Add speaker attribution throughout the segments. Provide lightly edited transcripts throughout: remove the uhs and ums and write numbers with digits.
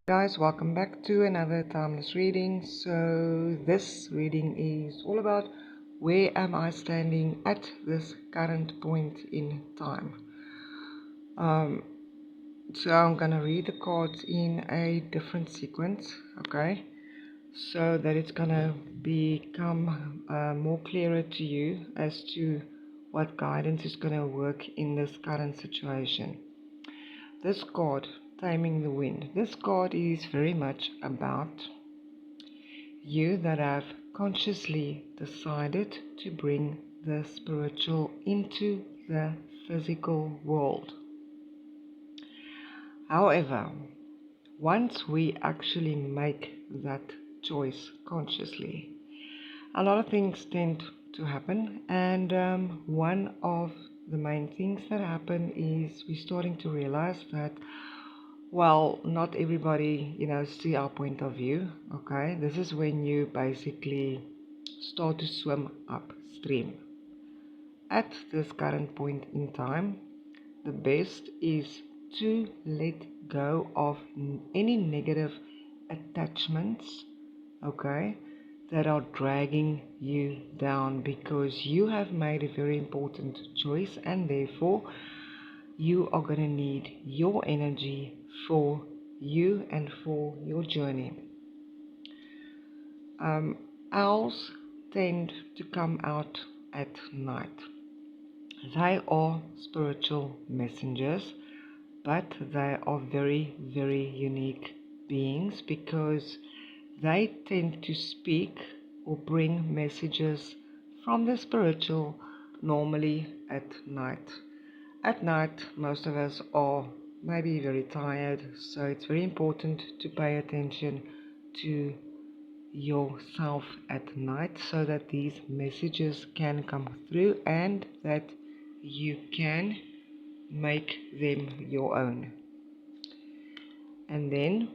Speaker 1: Guys, welcome back to another timeless reading. So this reading is all about where am I standing at this current point in time. Um, so I'm gonna read the cards in a different sequence, okay? So that it's gonna become more clearer to you as to what guidance is gonna work in this current situation. This card, Taming the Wind. This card is very much about you that have consciously decided to bring the spiritual into the physical world. However, once we actually make that choice consciously, a lot of things tend to happen, and one of the main things that happen is we're starting to realize that, well, not everybody, see our point of view. Okay, this is when you basically start to swim upstream. At this current point in time, the best is to let go of any negative attachments, okay, that are dragging you down, because you have made a very important choice, and therefore you are going to need your energy for you and for your journey. Owls tend to come out at night. They are spiritual messengers, but they are very, very unique beings because they tend to speak or bring messages from the spiritual normally at night. At night, most of us are maybe very tired, so it's very important to pay attention to yourself at night so that these messages can come through and that you can make them your own. And then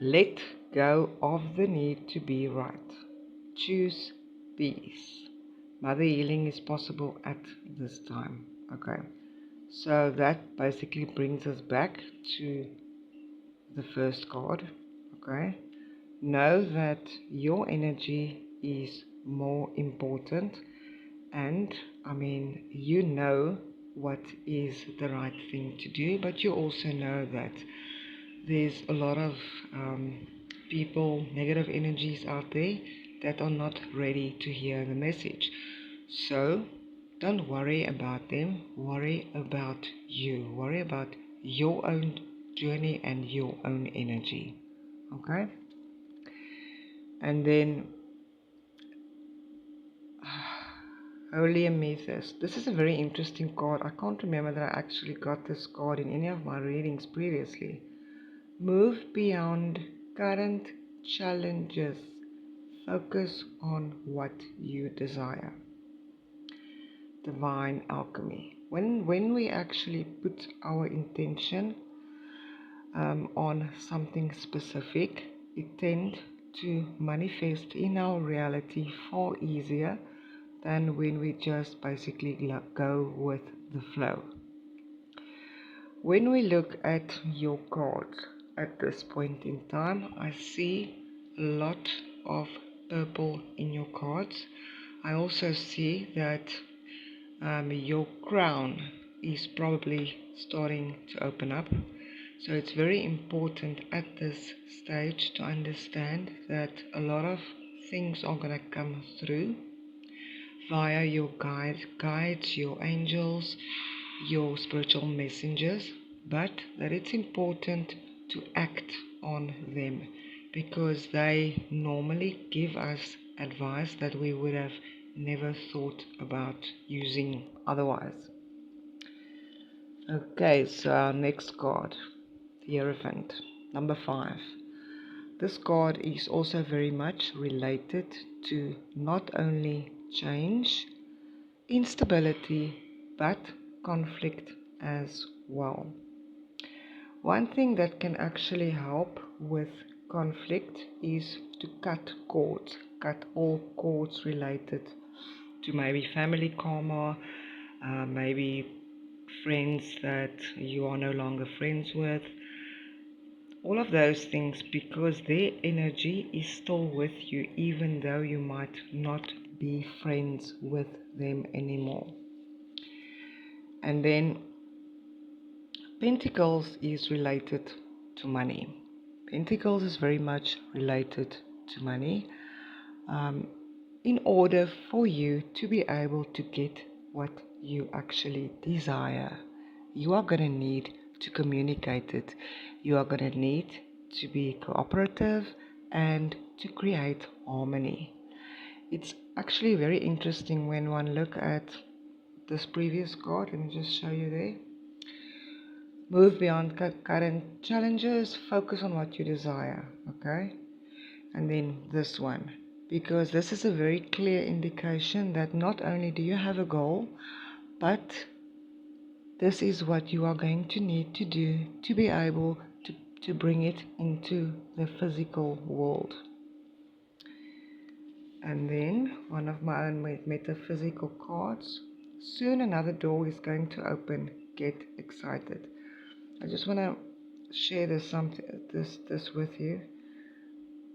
Speaker 1: let go of the need to be right. Choose peace. Mother healing is possible at this time. Okay. So that basically brings us back to the first card. Okay. Know that your energy is more important, and you know what is the right thing to do, but you also know that there's a lot of people, negative energies out there that are not ready to hear the message. So don't worry about them, worry about you, worry about your own journey and your own energy. Okay? And then Holy Amethyst. This is a very interesting card. I can't remember that I actually got this card in any of my readings previously. Move beyond current challenges. Focus on what you desire. Divine alchemy. When we actually put our intention on something specific, it tends to manifest in our reality far easier than when we just basically go with the flow. When we look at your cards at this point in time, I see a lot of purple in your cards. I also see that your crown is probably starting to open up. So it's very important at this stage to understand that a lot of things are going to come through via your guides, your angels, your spiritual messengers, but that it's important to act on them because they normally give us advice that we would have never thought about using otherwise. Okay, so our next card, the Hierophant, number 5. This card is also very much related to not only change, instability, but conflict as well. One thing that can actually help with conflict is to cut cords, cut all cords related to maybe family karma, maybe friends that you are no longer friends with, all of those things, because their energy is still with you, even though you might not be friends with them anymore. And then Pentacles is related to money. Pentacles is very much related to money. In order for you to be able to get what you actually desire, you are going to need to communicate it. You are going to need to be cooperative and to create harmony. It's actually very interesting when one look at this previous card. Let me just show you there. Move beyond current challenges, focus on what you desire, okay? And then this one, because this is a very clear indication that not only do you have a goal, but this is what you are going to need to do to be able to bring it into the physical world. And then one of my own metaphysical cards. Soon another door is going to open. Get excited. I just want to share this with you.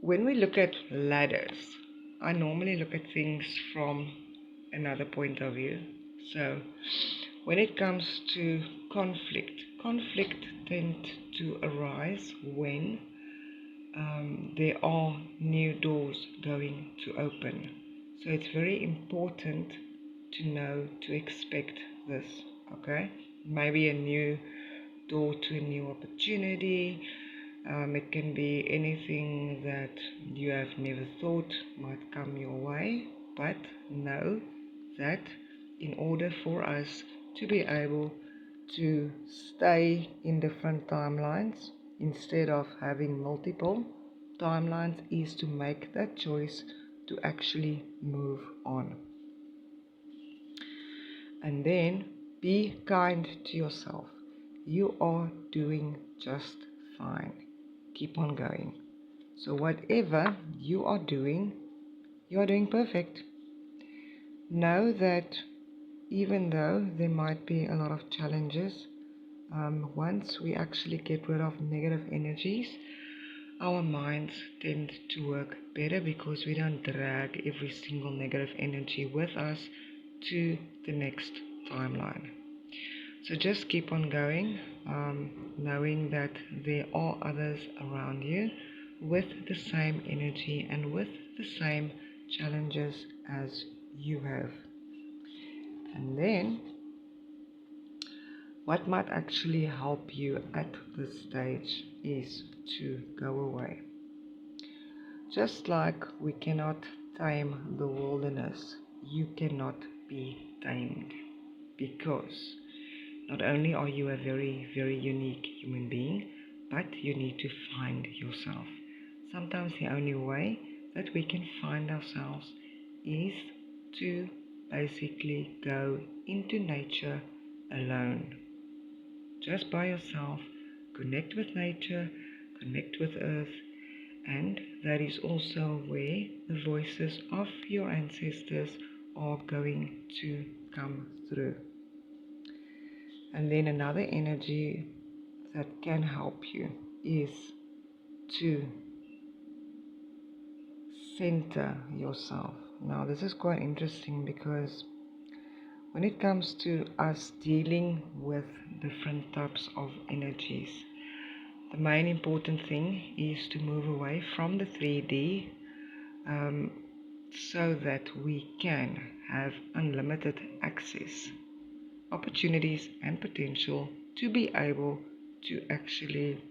Speaker 1: When we look at ladders, I normally look at things from another point of view. So when it comes to conflict tends to arise when there are new doors going to open. So it's very important to know to expect this, okay? Maybe a new door to a new opportunity. It can be anything that you have never thought might come your way, but know that in order for us to be able to stay in different timelines instead of having multiple timelines is to make that choice to actually move on. And then be kind to yourself. You are doing just fine. Keep on going. So whatever you are doing perfect. Know that even though there might be a lot of challenges, once we actually get rid of negative energies, our minds tend to work better because we don't drag every single negative energy with us to the next timeline. So just keep on going, knowing that there are others around you with the same energy and with the same challenges as you have. And then what might actually help you at this stage is to go away. Just like we cannot tame the wilderness, you cannot be tamed, because not only are you a very, very unique human being, but you need to find yourself. Sometimes the only way that we can find ourselves is to basically go into nature alone. Just by yourself, connect with nature, connect with earth, and that is also where the voices of your ancestors are going to come through. And then another energy that can help you is to center yourself. Now, this is quite interesting because when it comes to us dealing with different types of energies, the main important thing is to move away from the 3D so that we can have unlimited access, opportunities, and potential to be able to actually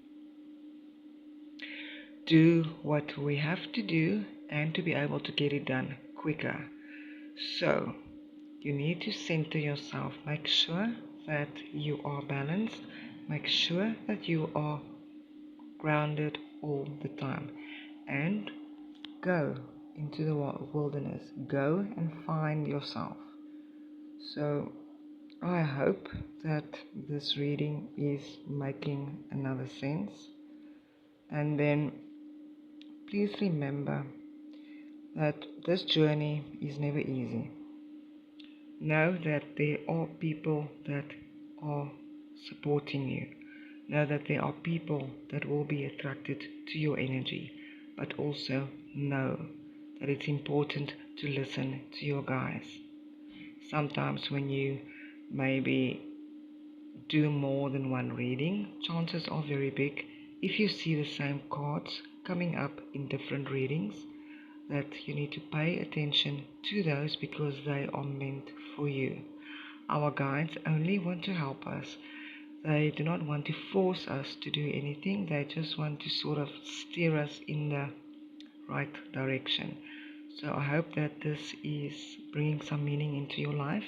Speaker 1: do what we have to do and to be able to get it done quicker. So you need to center yourself. Make sure that you are balanced. Make sure that you are grounded all the time. And go into the wilderness. Go and find yourself. So I hope that this reading is making another sense. And then please remember that this journey is never easy. Know that there are people that are supporting you. Know that there are people that will be attracted to your energy, but also know that it's important to listen to your guides. Sometimes when you maybe do more than one reading, chances are very big, if you see the same cards coming up in different readings, that you need to pay attention to those because they are meant for you. Our guides only want to help us. They do not want to force us to do anything. They just want to sort of steer us in the right direction. So I hope that this is bringing some meaning into your life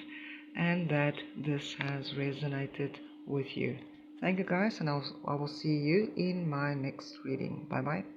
Speaker 1: and that this has resonated with you. Thank you guys, and I will see you in my next reading. Bye bye.